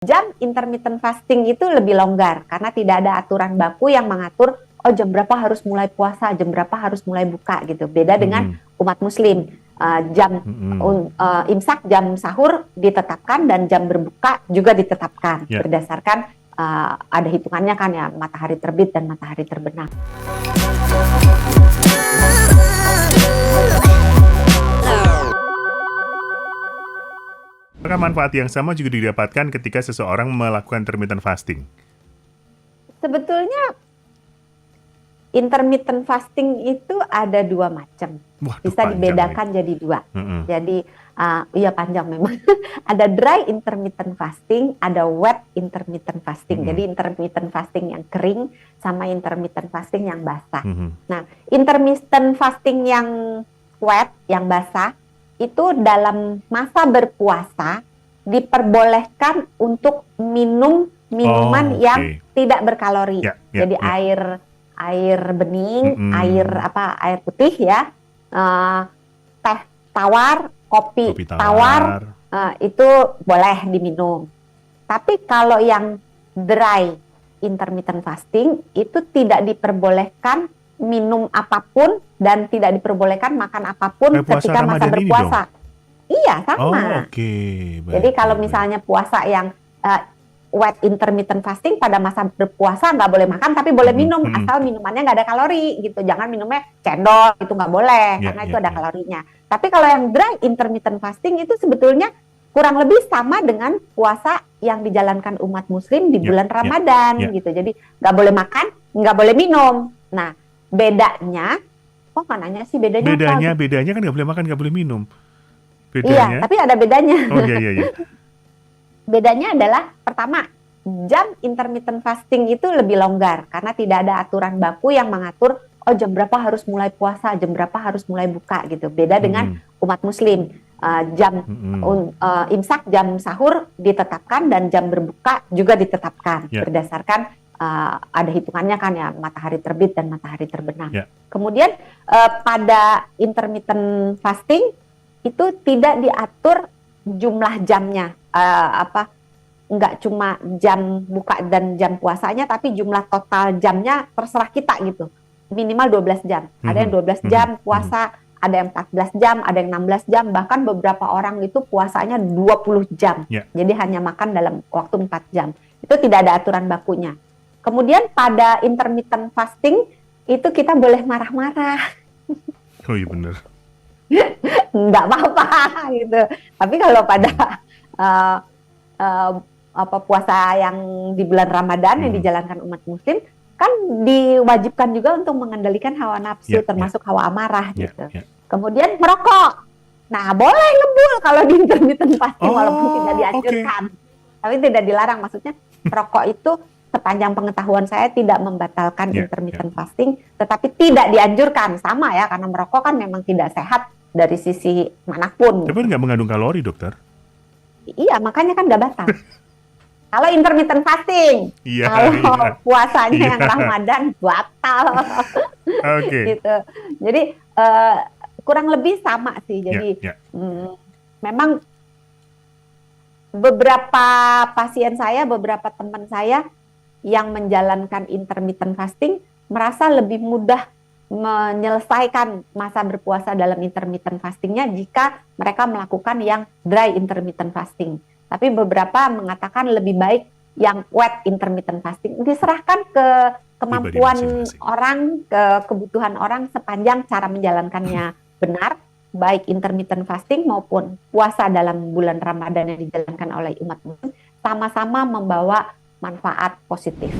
Jam intermittent fasting itu lebih longgar karena tidak ada aturan baku yang mengatur jam berapa harus mulai puasa, jam berapa harus mulai buka gitu. Beda dengan umat muslim. Jam imsak, jam sahur ditetapkan dan jam berbuka juga ditetapkan berdasarkan ada hitungannya kan ya, matahari terbit dan matahari terbenam. Apakah manfaat yang sama juga didapatkan ketika seseorang melakukan intermittent fasting? Sebetulnya intermittent fasting itu ada dua macam. Bisa dibedakan jadi dua. Jadi iya panjang memang. Ada dry intermittent fasting, ada wet intermittent fasting. Jadi intermittent fasting yang kering sama intermittent fasting yang basah. Nah, intermittent fasting yang wet, yang basah, itu dalam masa berpuasa diperbolehkan untuk minum minuman yang tidak berkalori. Jadi air bening, air putih ya, teh tawar, kopi tawar, itu boleh diminum. Tapi kalau yang dry intermittent fasting itu tidak diperbolehkan minum apapun dan tidak diperbolehkan makan apapun ketika masa berpuasa. Iya, sama. Jadi kalau misalnya puasa yang wet intermittent fasting, pada masa berpuasa nggak boleh makan tapi boleh minum, asal minumannya nggak ada kalori gitu. Jangan minumnya cendol, itu nggak boleh karena itu ada kalorinya. Tapi kalau yang dry intermittent fasting itu sebetulnya kurang lebih sama dengan puasa yang dijalankan umat muslim di bulan Ramadan gitu. Jadi nggak boleh makan, nggak boleh minum. Nah, bedanya, kok nggak nanya sih bedanya? Bedanya kan nggak boleh makan, nggak boleh minum. Iya, tapi ada bedanya. Oh iya. Bedanya adalah pertama, jam intermittent fasting itu lebih longgar karena tidak ada aturan baku yang mengatur jam berapa harus mulai puasa, jam berapa harus mulai buka gitu. Beda dengan umat muslim. Jam imsak, jam sahur ditetapkan dan jam berbuka juga ditetapkan berdasarkan ada hitungannya kan ya, matahari terbit dan matahari terbenam. Kemudian pada intermittent fasting itu tidak diatur jumlah jamnya, nggak cuma jam buka dan jam puasanya, tapi jumlah total jamnya terserah kita gitu, minimal 12 jam. Ada yang 12 jam puasa, ada yang 14 jam, ada yang 16 jam, bahkan beberapa orang itu puasanya 20 jam. Jadi hanya makan dalam waktu 4 jam. Itu tidak ada aturan bakunya. Kemudian pada intermittent fasting itu kita boleh marah-marah. Oh iya benar. Nggak apa-apa gitu. Tapi kalau pada puasa yang di bulan Ramadan yang dijalankan umat muslim, kan diwajibkan juga untuk mengendalikan hawa nafsu, termasuk hawa amarah gitu. Kemudian merokok. Nah, boleh ngebul kalau di intermittent fasting walaupun tidak dianjurkan. Tapi tidak dilarang, maksudnya merokok itu sepanjang pengetahuan saya tidak membatalkan intermittent fasting, tetapi tidak dianjurkan. Sama ya, karena merokok kan memang tidak sehat dari sisi manapun. Tapi nggak mengandung kalori, dokter? Iya, makanya kan nggak batal. Kalau intermittent fasting, kalau puasanya yang Ramadan batal. Gitu. Jadi kurang lebih sama sih. Jadi memang beberapa pasien saya, beberapa teman saya yang menjalankan intermittent fasting merasa lebih mudah menyelesaikan masa berpuasa dalam intermittent fastingnya jika mereka melakukan yang dry intermittent fasting. Tapi beberapa mengatakan lebih baik yang wet intermittent fasting. Diserahkan ke kemampuan orang, ke kebutuhan orang sepanjang cara menjalankannya benar, baik intermittent fasting maupun puasa dalam bulan Ramadan yang dijalankan oleh umat muslim sama-sama membawa manfaat positif.